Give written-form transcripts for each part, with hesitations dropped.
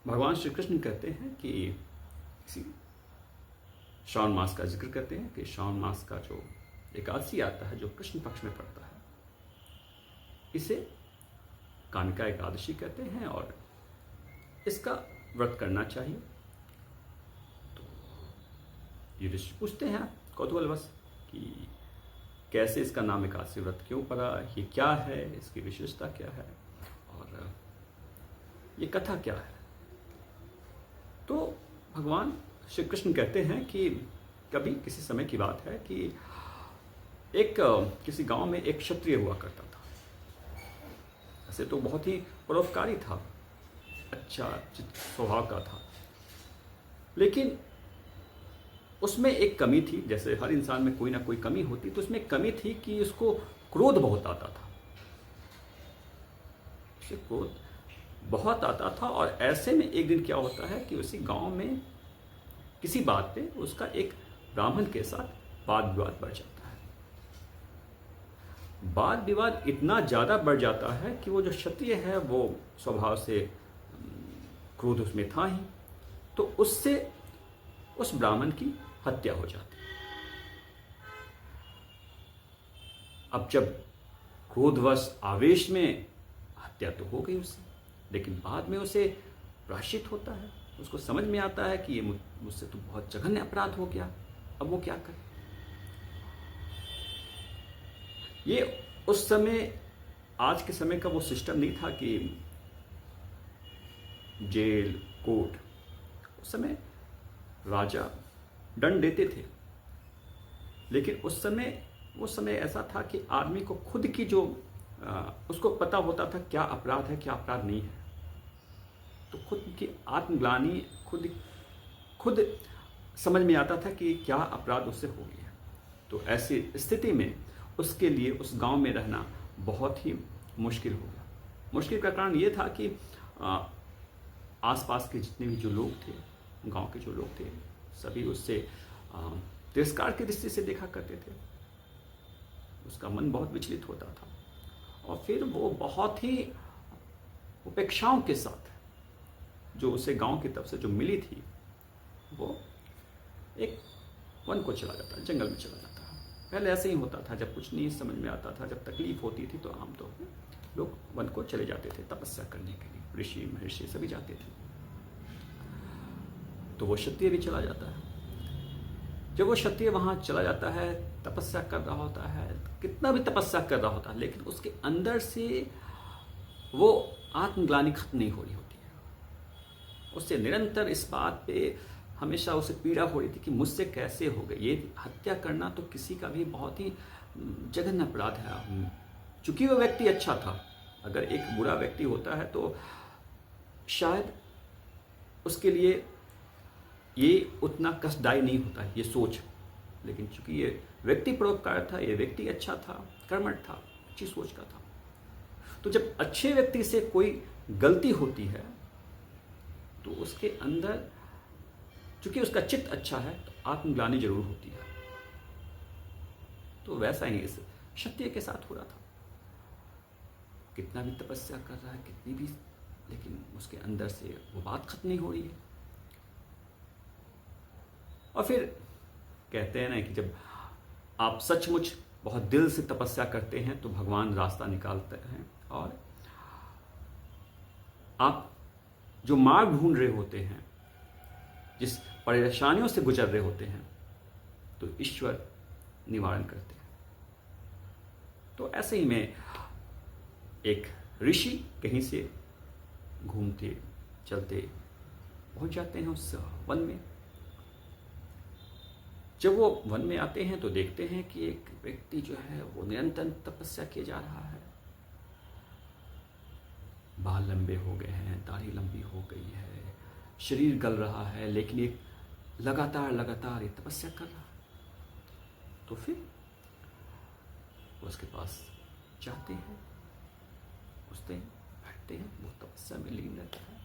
भगवान श्री कृष्ण कहते हैं कि इसी श्रावण मास का जिक्र करते हैं कि श्रावण मास का जो एकादशी आता है, जो कृष्ण पक्ष में पड़ता है, इसे कामिका एकादशी कहते हैं और इसका व्रत करना चाहिए। तो युधिष्ठिर पूछते हैं कौतूहलवश कि कैसे इसका नाम एकादशी व्रत क्यों पड़ा, ये क्या है, इसकी विशेषता क्या है और ये कथा क्या है। तो भगवान श्री कृष्ण कहते हैं कि कभी किसी समय की बात है कि एक किसी गांव में एक क्षत्रिय हुआ करता था। ऐसे तो बहुत ही परोपकारी था, अच्छा स्वभाव का था, लेकिन उसमें एक कमी थी। जैसे हर इंसान में कोई ना कोई कमी होती, तो उसमें एक कमी थी कि उसको क्रोध बहुत आता था। उसे क्रोध बहुत आता था और ऐसे में एक दिन क्या होता है कि उसी गांव में किसी बात पे उसका एक ब्राह्मण के साथ वाद विवाद बढ़ जाता है। वाद विवाद इतना ज़्यादा बढ़ जाता है कि वो जो क्षत्रिय है वो स्वभाव से क्रोध उसमें था ही, तो उससे उस ब्राह्मण की हत्या हो जाती है। अब जब क्रोधवश आवेश में हत्या तो हो गई उससे, लेकिन बाद में उसे प्रायश्चित होता है, उसको समझ में आता है कि ये मुझसे तो बहुत जघन्य अपराध हो गया। अब वो क्या करे। ये उस समय, आज के समय का वो सिस्टम नहीं था कि जेल कोर्ट। उस समय राजा दंड देते थे, लेकिन उस समय वो समय ऐसा था कि आदमी को खुद की जो उसको पता होता था क्या अपराध है क्या अपराध नहीं है। तो खुद की आत्मग्लानि खुद समझ में आता था कि क्या अपराध उससे हो गया। तो ऐसी स्थिति में उसके लिए उस गांव में रहना बहुत ही मुश्किल हो गया। मुश्किल का कारण ये था कि आसपास के जितने भी जो लोग थे, गांव के जो लोग थे, सभी उससे तिरस्कार की दृष्टि से देखा करते थे। उसका मन बहुत विचलित होता था और फिर वो बहुत ही उपेक्षाओं के साथ जो उसे गांव की तरफ से जो मिली थी, वो एक वन को चला जाता है, जंगल में चला जाता है। पहले ऐसे ही होता था, जब कुछ नहीं समझ में आता था, जब तकलीफ होती थी तो आमतौर पर लोग वन को चले जाते थे तपस्या करने के लिए। ऋषि महर्षि सभी जाते थे। तो वो क्षत्रिय भी चला जाता है। जब वो क्षत्रिय वहां चला जाता है, तपस्या कर रहा होता है, कितना भी तपस्या कर रहा होता है, लेकिन उसके अंदर से वो आत्मग्लानि खत्म नहीं हो रही होती है। उससे निरंतर इस बात पे हमेशा उसे पीड़ा हो रही थी कि मुझसे कैसे हो गई ये हत्या करना। तो किसी का भी बहुत ही जघन्य अपराध है। चूंकि वो व्यक्ति अच्छा था, अगर एक बुरा व्यक्ति होता है तो शायद उसके लिए ये उतना कष्टदायी नहीं होता ये सोच, लेकिन चूंकि ये व्यक्ति परोपकार था, ये व्यक्ति अच्छा था, कर्मठ था, अच्छी सोच का था, तो जब अच्छे व्यक्ति से कोई गलती होती है तो उसके अंदर, चूंकि उसका चित्त अच्छा है, तो आत्मग्लानि जरूर होती है। तो वैसा ही इस क्षत्रिय के साथ हो रहा था। कितना भी तपस्या कर रहा है, कितनी भी, लेकिन उसके अंदर से वो बात खत्म नहीं हो रही है। और फिर कहते हैं ना कि जब आप सचमुच बहुत दिल से तपस्या करते हैं तो भगवान रास्ता निकालते हैं, और आप जो मार्ग ढूंढ रहे होते हैं, जिस परेशानियों से गुजर रहे होते हैं, तो ईश्वर निवारण करते हैं। तो ऐसे ही में एक ऋषि कहीं से घूमते चलते पहुंच जाते हैं उस वन में। जब वो वन में आते हैं तो देखते हैं कि एक व्यक्ति जो है वो निरंतर तपस्या किए जा रहा है। बाल लंबे हो गए हैं, दाढ़ी लंबी हो गई है, शरीर गल रहा है, लेकिन एक लगातार ये तपस्या कर रहा है। तो फिर उसके पास जाते हैं, पूछते हैं, बैठते हैं, वो तपस्या में लीन रहता है।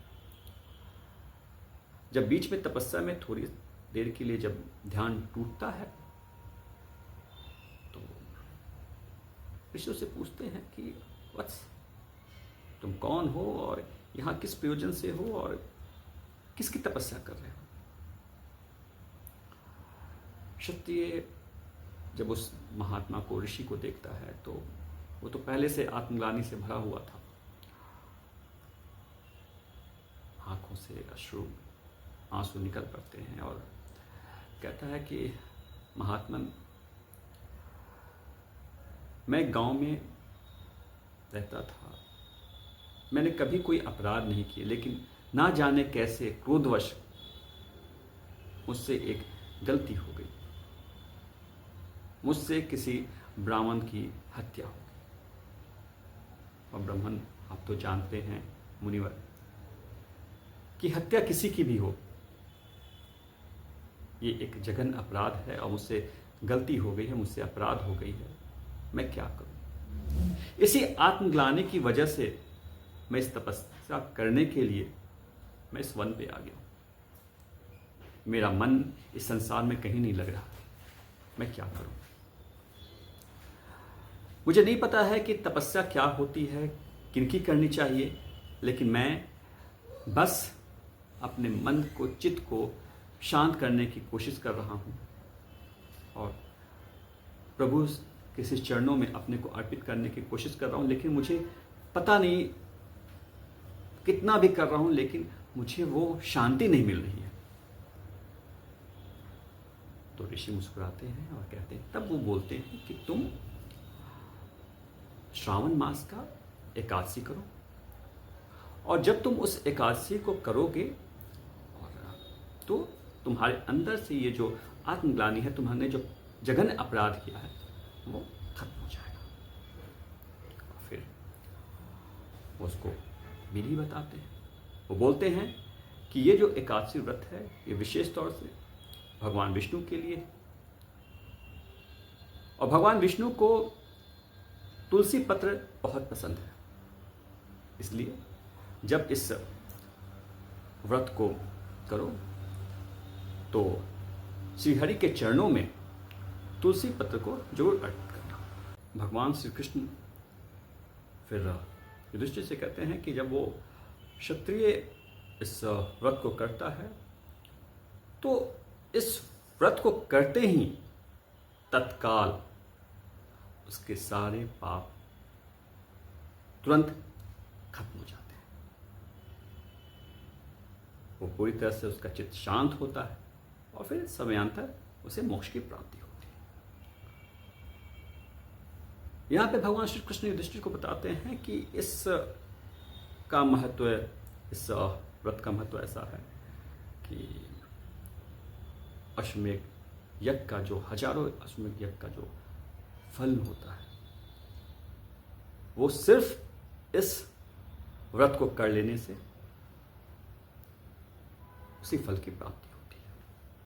जब बीच में तपस्या में थोड़ी देर के लिए जब ध्यान टूटता है तो ऋषि से पूछते हैं कि वत्स, तुम कौन हो और यहाँ किस प्रयोजन से हो और किसकी तपस्या कर रहे हो? क्षत्रिय जब उस महात्मा को, ऋषि को देखता है तो वो तो पहले से आत्मग्लानि से भरा हुआ था। आंखों से आंसू निकल पड़ते हैं और कहता है कि महात्मन, मैं गांव में रहता था, मैंने कभी कोई अपराध नहीं किए, लेकिन ना जाने कैसे क्रोधवश मुझसे एक गलती हो गई। मुझसे किसी ब्राह्मण की हत्या हो गई। और ब्राह्मण, आप तो जानते हैं मुनिवर, कि हत्या किसी की भी हो, ये एक जघन्य अपराध है और मुझसे गलती हो गई है, मुझसे अपराध हो गई है, मैं क्या करूं? इसी आत्मग्लानि की वजह से मैं इस तपस्या करने के लिए मैं इस वन पे आ गया हूं। मेरा मन इस संसार में कहीं नहीं लग रहा, मैं क्या करूं? मुझे नहीं पता है कि तपस्या क्या होती है, किनकी करनी चाहिए, लेकिन मैं बस अपने मन को, चित्त को शांत करने की कोशिश कर रहा हूं और प्रभु के इस चरणों में अपने को अर्पित करने की कोशिश कर रहा हूं। लेकिन मुझे पता नहीं कितना भी कर रहा हूं, लेकिन मुझे वो शांति नहीं मिल रही है। तो ऋषि मुस्कुराते हैं और कहते हैं, तब वो बोलते हैं कि तुम श्रावण मास का एकादशी करो, और जब तुम उस एकादशी को करोगे तो तुम्हारे अंदर से ये जो आत्मग्लानि है, तुम्हारे जो जघन्य अपराध किया है, वो खत्म हो जाएगा। और फिर वो उसको विधि बताते हैं। वो बोलते हैं कि ये जो एकादशी व्रत है, ये विशेष तौर से भगवान विष्णु के लिए, और भगवान विष्णु को तुलसी पत्र बहुत पसंद है। इसलिए जब इस व्रत को करो तो श्रीहरि के चरणों में तुलसी पत्र को जरूर अर्पित करना। भगवान श्री कृष्ण फिर युधिष्ठिर से कहते हैं कि जब वो क्षत्रिय इस व्रत को करता है तो इस व्रत को करते ही तत्काल उसके सारे पाप तुरंत खत्म हो जाते हैं। वो पूरी तरह से उसका चित्त शांत होता है और फिर समयांतर उसे मोक्ष की प्राप्ति होती है। यहां पे भगवान श्री कृष्ण युधिष्ठिर को बताते हैं कि इस का महत्व, इस व्रत का महत्व ऐसा है कि अश्वमेध यज्ञ का जो, हजारों अश्वमेध यज्ञ का जो फल होता है, वो सिर्फ इस व्रत को कर लेने से उसी फल की प्राप्ति